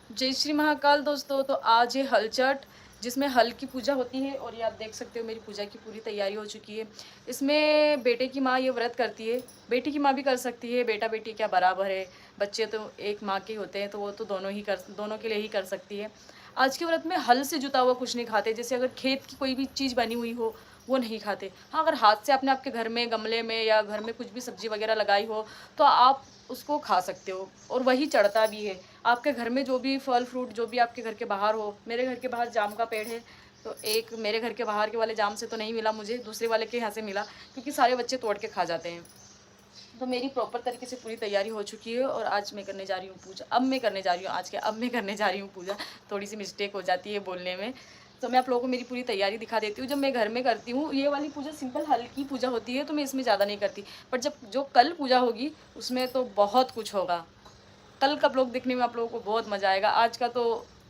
जय श्री महाकाल दोस्तों। तो आज है हलचट जिसमें हल की पूजा होती है और ये आप देख सकते हो मेरी पूजा की पूरी तैयारी हो चुकी है। इसमें बेटे की माँ ये व्रत करती है, बेटी की माँ भी कर सकती है, बेटा बेटी क्या बराबर है। बच्चे तो एक माँ के होते हैं तो वो तो दोनों के लिए ही कर सकती है। आज के व्रत में हल से जुता हुआ कुछ नहीं खाते, जैसे अगर खेत की कोई भी चीज़ बनी हुई हो वो नहीं खाते। हाँ, अगर हाथ से आपने आपके घर में गमले में या घर में कुछ भी सब्जी वगैरह लगाई हो तो आप उसको खा सकते हो और वही चढ़ता भी है। आपके घर में जो भी फल फ्रूट जो भी आपके घर के बाहर हो, मेरे घर के बाहर जाम का पेड़ है, तो एक मेरे घर के बाहर के वाले जाम से तो नहीं मिला मुझे, दूसरे वाले के यहाँ से मिला, क्योंकि सारे बच्चे तोड़ के खा जाते हैं। तो मेरी प्रॉपर तरीके से पूरी तैयारी हो चुकी है और आज मैं करने जा रही हूँ पूजा। अब मैं करने जा रही हूँ, आज क्या, अब मैं करने जा रही हूँ पूजा। थोड़ी सी मिस्टेक हो जाती है बोलने में। तो मैं आप लोगों को मेरी पूरी तैयारी दिखा देती हूँ। जब मैं घर में करती हूँ ये वाली पूजा, सिंपल हल्की पूजा होती है, तो मैं इसमें ज़्यादा नहीं करती। बट जब जो कल पूजा होगी उसमें तो बहुत कुछ होगा। कल का ब्लॉग देखने में आप लोगों को बहुत मज़ा आएगा। आज का तो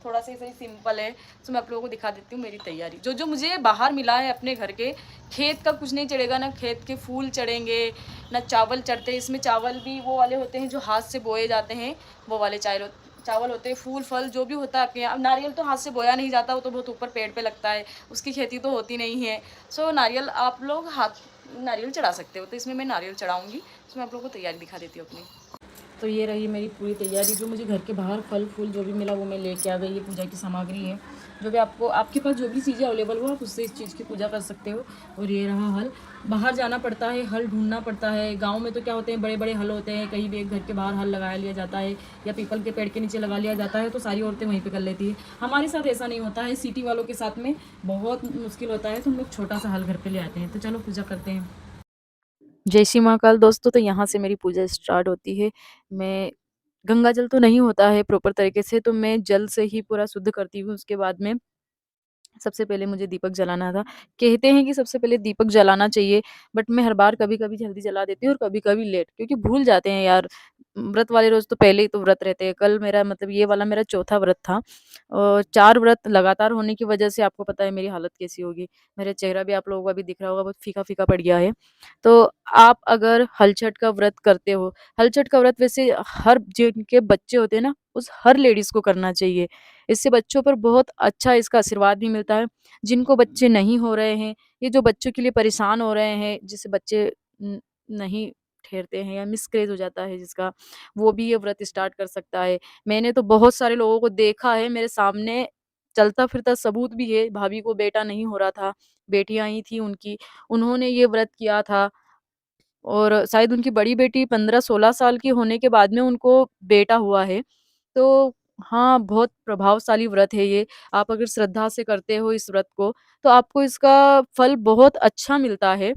थोड़ा सा सही सिंपल है, तो मैं आप लोगों को दिखा देती हूँ मेरी तैयारी। जो जो मुझे बाहर मिला है अपने घर के, खेत का कुछ नहीं चढ़ेगा, ना खेत के फूल चढ़ेंगे, ना चावल चढ़ते हैं। इसमें चावल भी वो वाले होते हैं जो हाथ से बोए जाते हैं, वो वाले चावल होते हैं। फूल फल जो भी होता है आपके यहाँ, अब नारियल तो हाथ से बोया नहीं जाता, वो तो बहुत ऊपर पेड़ पे लगता है, उसकी खेती तो होती नहीं है। सो नारियल आप लोग नारियल चढ़ा सकते हो, तो इसमें मैं नारियल चढ़ाऊँगी। इसमें आप लोगों को तैयारी दिखा देती हूँ अपनी। तो ये रही मेरी पूरी तैयारी। जो मुझे घर के बाहर फल फूल जो भी मिला वो मैं लेके आ गई। ये पूजा की सामग्री है, जो भी आपको आपके पास जो भी चीज़ें अवेलेबल हो आप उससे इस चीज़ की पूजा कर सकते हो। और ये रहा हल। बाहर जाना पड़ता है, हल ढूंढना पड़ता है। गांव में तो क्या होते हैं, बड़े बड़े हल होते हैं, कहीं भी एक घर के बाहर हल लगा लिया जाता है या पीपल के पेड़ के नीचे लगा लिया जाता है, तो सारी औरतें वहीं पर कर लेती है। हमारे साथ ऐसा नहीं होता है, सिटी वालों के साथ में बहुत मुश्किल होता है, तो हम लोग छोटा सा हल घर पर ले आते हैं। तो चलो पूजा करते हैं। जय श्री महाकाल दोस्तों। तो यहाँ से मेरी पूजा स्टार्ट होती है। मैं गंगा जल तो नहीं होता है प्रॉपर तरीके से, तो मैं जल से ही पूरा शुद्ध करती हूँ। उसके बाद में सबसे पहले मुझे दीपक जलाना था। कहते हैं कि सबसे पहले दीपक जलाना चाहिए, बट मैं हर बार कभी-कभी जल्दी जला देती हूँ और कभी-कभी लेट, क्योंकि भूल जाते हैं यार। व्रत वाले रोज़ तो पहले ही तो व्रत रहते हैं। कल मेरा मतलब ये वाला मेरा चौथा व्रत था और 4 व्रत लगातार होने की वजह से आपको पता है मेरी हालत कैसी होगी। मेरा चेहरा भी आप लोगों को अभी दिख रहा होगा, बहुत फीका-फीका पड़ गया है। तो आप अगर हलछठ का व्रत करते हो, हलछठ का व्रत वैसे हर जिनके बच्चे होते हैं ना, उस हर लेडीज़ को करना चाहिए। इससे बच्चों पर बहुत अच्छा इसका आशीर्वाद भी मिलता है। जिनको बच्चे नहीं हो रहे हैं, ये जो बच्चों के लिए परेशान हो रहे हैं, जिससे बच्चे नहीं ठहरते हैं या मिसकैरेज हो जाता है जिसका, वो भी ये व्रत स्टार्ट कर सकता है। मैंने तो बहुत सारे लोगों को देखा है, मेरे सामने चलता-फिरता सबूत भी है। भाभी को बेटा नहीं हो रहा था, बेटियाँ ही थी उनकी, उन्होंने ये व्रत किया था और शायद उनकी बड़ी बेटी 15-16 साल की होने के बाद में उनको बेटा हुआ है। तो हाँ, बहुत प्रभावशाली व्रत है ये। आप अगर श्रद्धा से करते हो इस व्रत को, तो आपको इसका फल बहुत अच्छा मिलता है।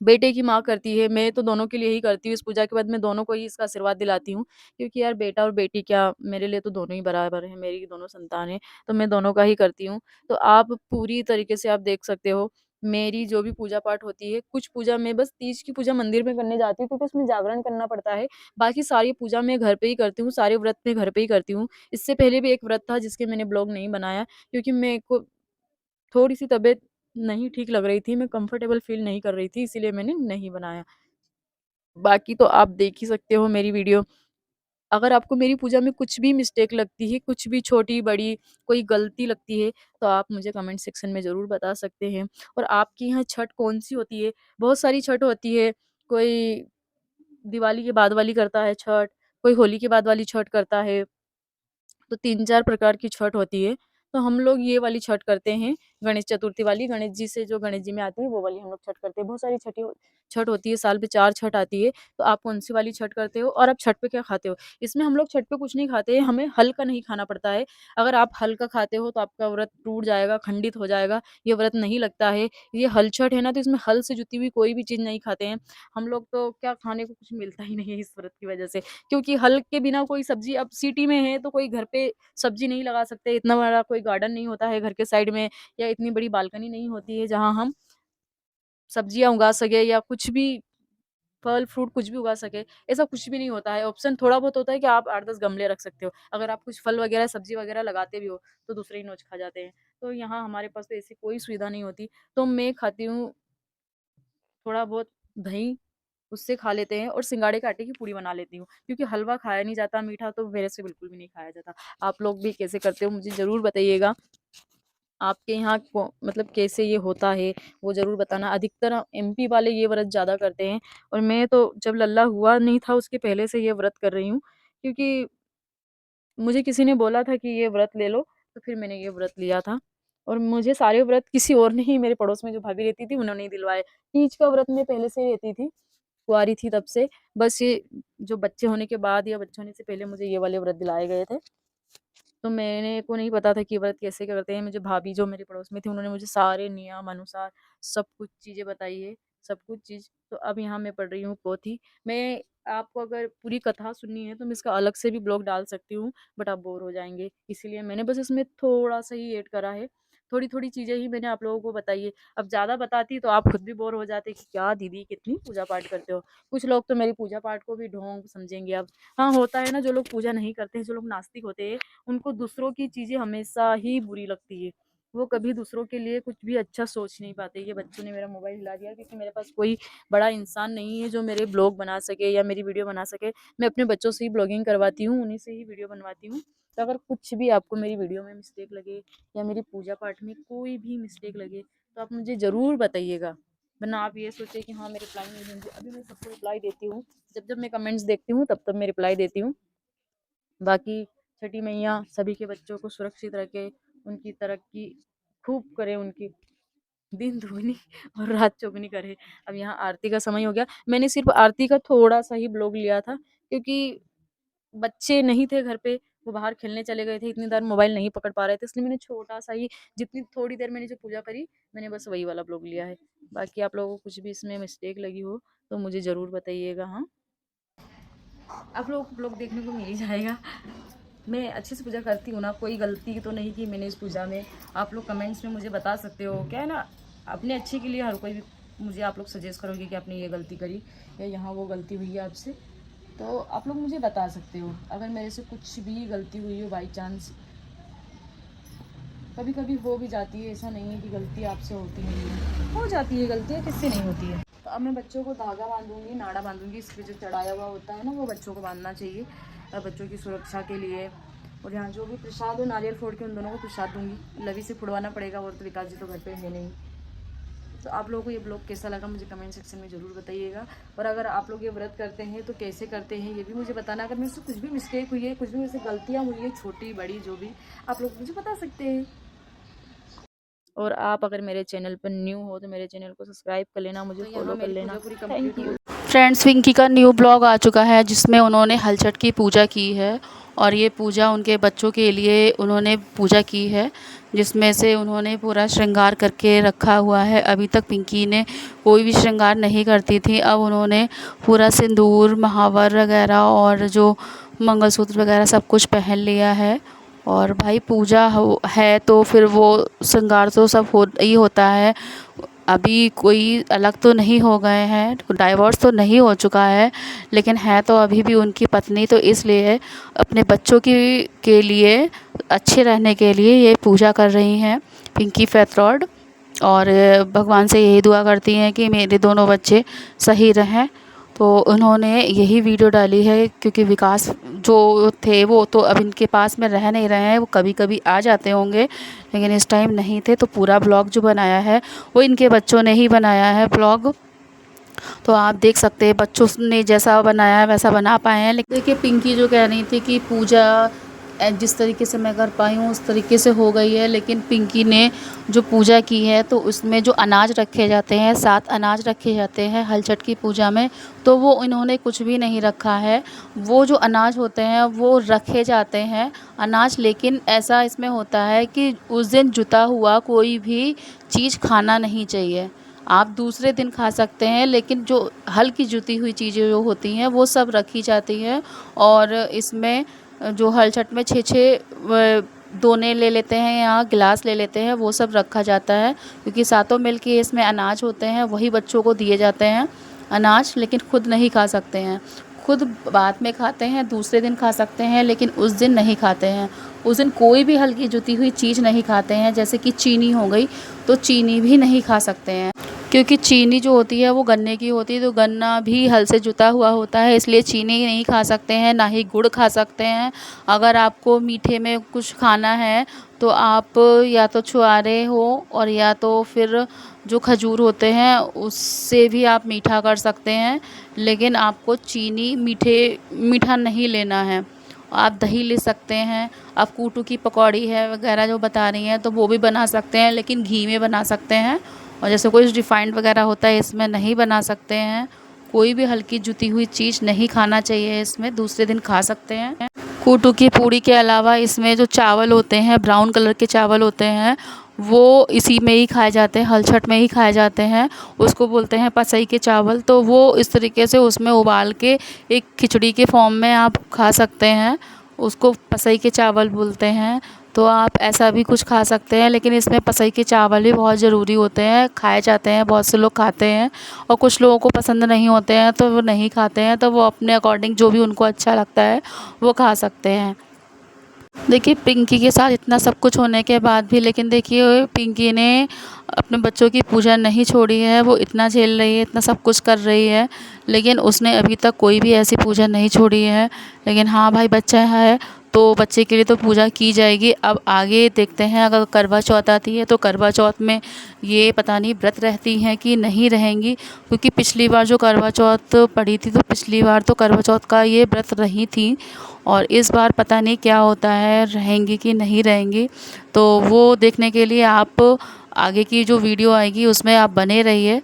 बेटे की माँ करती है, मैं तो दोनों के लिए ही करती हूँ। इस पूजा के बाद मैं दोनों को ही इसका आशीर्वाद दिलाती हूँ, क्योंकि यार बेटा और बेटी क्या, मेरे लिए तो दोनों ही बराबर हैं, मेरी दोनों संतान हैं, तो मैं दोनों का ही करती हूँ। तो आप पूरी तरीके से आप देख सकते हो, मेरी जो भी पूजा-पाठ होती है, कुछ पूजा मैं बस तीज की पूजा मंदिर में करने जाती हूँ, क्योंकि उसमें जागरण करना पड़ता है। बाकी सारी पूजा मैं घर पे ही करती हूँ, सारे व्रत मैं घर पे ही करती हूँ। इससे पहले भी एक व्रत था जिसके मैंने ब्लॉग नहीं बनाया, क्योंकि मेरे को थोड़ी-सी तबीयत नहीं ठीक लग रही थी, मैं कंफर्टेबल फ़ील नहीं कर रही थी, इसीलिए मैंने नहीं बनाया। बाकी तो आप देख ही सकते हो मेरी वीडियो। अगर आपको मेरी पूजा में कुछ भी मिस्टेक लगती है, कुछ भी छोटी-बड़ी कोई गलती लगती है, तो आप मुझे कमेंट सेक्शन में ज़रूर बता सकते हैं। और आपके यहाँ छठ कौन-सी होती है? बहुत सारी छठ होती है, कोई दिवाली के बाद वाली करता है छठ, कोई होली के बाद वाली छठ करता है। तो 3-4 प्रकार की छठ होती है। तो हम लोग ये वाली छठ करते हैं, गणेश चतुर्थी वाली, गणेश जी से जो गणेश जी में आती है वो वाली हम लोग छठ करते हैं। बहुत सारी छठ होती है, साल पे 4 छठ आती है। तो आप कौन-सी वाली छठ करते हो और आप छठ पे क्या खाते हो? इसमें हम लोग छठ पे कुछ नहीं खाते हैं, हमें हल का नहीं खाना पड़ता है। अगर आप हल का खाते हो तो आपका व्रत टूट जाएगा, खंडित हो जाएगा, ये व्रत नहीं लगता है। ये हल छठ है ना, तो इसमें हल से जुती हुई कोई भी चीज़ नहीं खाते हैं। हम लोग तो क्या खाने को कुछ मिलता ही नहीं है इस व्रत की वजह से। क्योंकि हल के बिना कोई सब्ज़ी, अब सिटी में है तो कोई घर पे सब्ज़ी नहीं लगा सकते, इतना बड़ा कोई गार्डन नहीं होता है घर के साइड में, या इतनी बड़ी बालकनी नहीं होती है जहाँ हम सब्जियाँ उगा सकें या कुछ भी फल फ्रूट कुछ भी उगा सकें, ऐसा कुछ भी नहीं होता है। ऑप्शन थोड़ा बहुत होता है कि आप 8-10 गमले रख सकते हो। अगर आप कुछ फल वगैरह, सब्ज़ी वगैरह लगाते भी हो, तो दूसरे ही नोच खा जाते हैं। तो यहाँ हमारे पास तो ऐसी कोई सुविधा नहीं होती। तो मैं खाती हूँ थोड़ा बहुत दही, उससे खा लेते हैं और सिंगाड़े के आटे की पूड़ी बना लेती हूँ, क्योंकि हलवा खाया नहीं जाता मीठा, तो मेरे से बिल्कुल भी नहीं खाया जाता। आप लोग भी कैसे करते हो मुझे ज़रूर बताइएगा। आपके यहाँ को मतलब कैसे ये होता है वो ज़रूर बताना। अधिकतर एमपी वाले ये व्रत ज़्यादा करते हैं और मैं तो जब लल्ला हुआ नहीं था उसके पहले से ये व्रत कर रही हूँ, क्योंकि मुझे किसी ने बोला था कि ये व्रत ले लो, तो फिर मैंने ये व्रत लिया था। और मुझे सारे व्रत किसी और ने ही, मेरे पड़ोस में जो भाभी रहती थी उन्होंने ही दिलवाए। तीज का व्रत मैं पहले से ही रहती थी, कुँवारी थी तब से। बस ये जो बच्चे होने के बाद या बच्चे होने से पहले मुझे ये वाले व्रत दिलाए गए थे। तो मैंने को नहीं पता था कि व्रत कैसे करते हैं। मुझे भाभी जो मेरे पड़ोस में थी उन्होंने मुझे सारे नियम अनुसार सब कुछ चीज़ें बताई है, सब कुछ चीज़। तो अब यहाँ मैं पढ़ रही हूँ पोथी। मैं आपको अगर पूरी कथा सुननी है तो मैं इसका अलग से भी ब्लॉग डाल सकती हूँ, बट आप बोर हो जाएँगे। इसीलिए मैंने बस इसमें थोड़ा-सा ही ऐड करा है। थोड़ी-थोड़ी चीज़ें ही मैंने आप लोगों को बताई है। अब ज़्यादा बताती तो आप खुद भी बोर हो जाते कि क्या दीदी कितनी पूजा-पाठ करते हो। कुछ लोग तो मेरी पूजा-पाठ को भी ढोंग समझेंगे अब। हाँ, होता है ना, जो लोग पूजा नहीं करते हैं, जो लोग नास्तिक होते हैं, उनको दूसरों की चीज़ें हमेशा ही बुरी लगती है। वो कभी दूसरों के लिए कुछ भी अच्छा सोच नहीं पाते। ये बच्चों ने मेरा मोबाइल हिला दिया, क्योंकि मेरे पास कोई बड़ा इंसान नहीं है जो मेरे ब्लॉग बना सके या मेरी वीडियो बना सके। मैं अपने बच्चों से ही ब्लॉगिंग करवाती हूँ, उन्हीं से ही वीडियो बनवाती हूँ। तो अगर कुछ भी आपको मेरी वीडियो में मिस्टेक लगे या मेरी पूजा पाठ में कोई भी मिस्टेक लगे तो आप मुझे ज़रूर बताइएगा। वरना आप ये सोचिए कि हाँ मैं रिप्लाई नहीं दूँगी। अभी मैं सबको रिप्लाई देती हूँ। जब मैं कमेंट्स देखती हूँ तब मैं रिप्लाई देती हूँ। बाकी छठी मैया सभी के बच्चों को सुरक्षित रखे, उनकी तरक्की खूब करे, उनकी दिन दुगनी और रात चौगुनी करे। अब यहाँ आरती का समय हो गया। मैंने सिर्फ़ आरती का थोड़ा-सा ही ब्लॉग लिया था, क्योंकि बच्चे नहीं थे घर पे, वो बाहर खेलने चले गए थे, इतनी देर मोबाइल नहीं पकड़ पा रहे थे, इसलिए मैंने छोटा-सा ही, जितनी थोड़ी देर मैंने जो पूजा करी, मैंने बस वही वाला ब्लॉग लिया है। बाकी आप लोगों को कुछ भी इसमें मिस्टेक लगी हो, तो मुझे ज़रूर बताइएगा, हाँ। आप लोगों को ब्लॉग देखने को मिल ही जाएगा। मैं अच्छे से पूजा करती हूँ ना, कोई गलती तो नहीं की मैंने इस पूजा में। आप लोग कमेंट्स में मुझे बता सकते हो। क्या है ना, अपने अच्छे के लिए हर कोई भी मुझे आप लोग सजेस्ट करोगे कि आपने ये गलती करी या यहाँ वो गलती हुई है आपसे, तो आप लोग मुझे बता सकते हो। अगर मेरे से कुछ भी गलती हुई हो बाई चांस, कभी कभी हो भी जाती है, ऐसा नहीं है कि गलती आपसे होती नहीं है, हो जाती है गलतियाँ, किससे नहीं होती है। तो अब मैं बच्चों को धागा बांधूंगी, नाड़ा बांधूंगी। इस पर जो चढ़ाया हुआ होता है ना, वो बच्चों को बांधना चाहिए बच्चों की सुरक्षा के लिए। और यहाँ जो भी प्रसाद हो, नारियल फोड़ के उन दोनों को प्रसाद दूंगी। लवी से फुड़वाना पड़ेगा, और तो विकास जी तो घर पे है नहीं। तो आप लोगों को ये ब्लॉग कैसा लगा मुझे कमेंट सेक्शन में ज़रूर बताइएगा। और अगर आप लोग ये व्रत करते हैं तो कैसे करते हैं ये भी मुझे बताना। अगर मेरे से कुछ भी मिस्टेक हुई है, कुछ भी मेरे से गलतियाँ हुई है, छोटी बड़ी जो भी, आप लोग मुझे बता सकते हैं। और आप अगर मेरे चैनल पर न्यू हो तो मेरे चैनल को सब्सक्राइब कर लेना, मुझे फॉलो कर लेना। Thank you. फ्रेंड्स, पिंकी का न्यू ब्लॉग आ चुका है जिसमें उन्होंने हलचट की पूजा की है, और ये पूजा उनके बच्चों के लिए उन्होंने पूजा की है, जिसमें से उन्होंने पूरा श्रृंगार करके रखा हुआ है। अभी तक पिंकी ने कोई भी श्रृंगार नहीं करती थी, अब उन्होंने पूरा सिंदूर, महावर वगैरह और जो मंगलसूत्र वगैरह सब कुछ पहन लिया है। और भाई पूजा है तो फिर वो श्रृंगार तो सब ही होता है। अभी कोई अलग तो नहीं हो गए हैं, डाइवोर्स तो नहीं हो चुका है, लेकिन है तो अभी भी उनकी पत्नी। तो इसलिए अपने बच्चों की के लिए, अच्छे रहने के लिए ये पूजा कर रही हैं पिंकी फैथरॉड। और भगवान से यही दुआ करती हैं कि मेरे दोनों बच्चे सही रहें। तो उन्होंने यही वीडियो डाली है, क्योंकि विकास जो थे वो तो अब इनके पास में रह नहीं रहे हैं, वो कभी कभी आ जाते होंगे, लेकिन इस टाइम नहीं थे। तो पूरा ब्लॉग जो बनाया है वो इनके बच्चों ने ही बनाया है ब्लॉग। तो आप देख सकते हैं बच्चों ने जैसा बनाया है वैसा बना पाए हैं। लेकिन देखिए, पिंकी जो कह रही थी कि पूजा जिस तरीके से मैं कर पाई हूँ उस तरीके से हो गई है, लेकिन पिंकी ने जो पूजा की है तो उसमें जो अनाज रखे जाते हैं, 7 अनाज रखे जाते हैं हलचट की पूजा में, तो वो इन्होंने कुछ भी नहीं रखा है। वो जो अनाज होते हैं वो रखे जाते हैं अनाज, लेकिन ऐसा इसमें होता है कि उस दिन जुता हुआ कोई भी चीज़ खाना नहीं चाहिए। आप दूसरे दिन खा सकते हैं, लेकिन जो हल्की जुती हुई चीज़ें जो होती हैं वो सब रखी जाती हैं। और इसमें जो हलचट में 6 दोने ले लेते हैं या गिलास ले लेते हैं, वो सब रखा जाता है, क्योंकि सातों मिल के इसमें अनाज होते हैं, वही बच्चों को दिए जाते हैं अनाज, लेकिन खुद नहीं खा सकते हैं। खुद बाद में खाते हैं, दूसरे दिन खा सकते हैं, लेकिन उस दिन नहीं खाते हैं। उस दिन कोई भी हल्की जुती हुई चीज़ नहीं खाते हैं, जैसे कि चीनी हो गई तो चीनी भी नहीं खा सकते हैं। क्योंकि चीनी जो होती है वो गन्ने की होती है, तो गन्ना भी हल से जुता हुआ होता है, इसलिए चीनी नहीं खा सकते हैं, ना ही गुड़ खा सकते हैं। अगर आपको मीठे में कुछ खाना है तो आप या तो छुआरे हो और या तो फिर जो खजूर होते हैं उससे भी आप मीठा कर सकते हैं, लेकिन आपको चीनी मीठा नहीं लेना है। आप दही ले सकते हैं, आप कूटू की पकौड़ी है वगैरह जो बता रही हैं तो वो भी बना सकते हैं, लेकिन घी में बना सकते हैं। और जैसे कोई रिफाइंड वगैरह होता है इसमें नहीं बना सकते हैं। कोई भी हल्की जुती हुई चीज़ नहीं खाना चाहिए, इसमें दूसरे दिन खा सकते हैं। कूटू की पूड़ी के अलावा इसमें जो चावल होते हैं, ब्राउन कलर के चावल होते हैं, वो इसी में ही खाए जाते हैं, हलछट में ही खाए जाते हैं। उसको बोलते हैं पसई के चावल। तो वो इस तरीके से उसमें उबाल के एक खिचड़ी के फॉर्म में आप खा सकते हैं, उसको पसई के चावल बोलते हैं। तो आप ऐसा भी कुछ खा सकते हैं, लेकिन इसमें पसई के चावल भी बहुत ज़रूरी होते हैं, खाए जाते हैं, बहुत से लोग खाते हैं। और कुछ लोगों को पसंद नहीं होते हैं तो वो नहीं खाते हैं, तो वो अपने अकॉर्डिंग जो भी उनको अच्छा लगता है वो खा सकते हैं। देखिए पिंकी के साथ इतना सब कुछ होने के बाद भी, लेकिन देखिए पिंकी ने अपने बच्चों की पूजा नहीं छोड़ी है। वो इतना झेल रही है, इतना सब कुछ कर रही है, लेकिन उसने अभी तक कोई भी ऐसी पूजा नहीं छोड़ी है। लेकिन हाँ भाई, बच्चा है तो बच्चे के लिए तो पूजा की जाएगी। अब आगे देखते हैं, अगर करवा चौथ आती है तो करवा चौथ में ये पता नहीं व्रत रहती हैं कि नहीं रहेंगी, क्योंकि पिछली बार जो करवा चौथ पड़ी थी तो पिछली बार तो करवा चौथ का ये व्रत रही थी, और इस बार पता नहीं क्या होता है, रहेंगी कि नहीं रहेंगी। तो वो देखने के लिए आप आगे की जो वीडियो आएगी उसमें आप बने रहिए।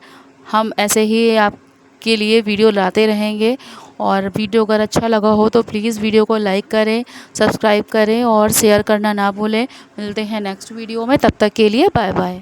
हम ऐसे ही आपके लिए वीडियो लाते रहेंगे। और वीडियो अगर अच्छा लगा हो तो प्लीज़ वीडियो को लाइक करें, सब्सक्राइब करें और शेयर करना ना भूलें। मिलते हैं नेक्स्ट वीडियो में, तब तक के लिए बाय बाय।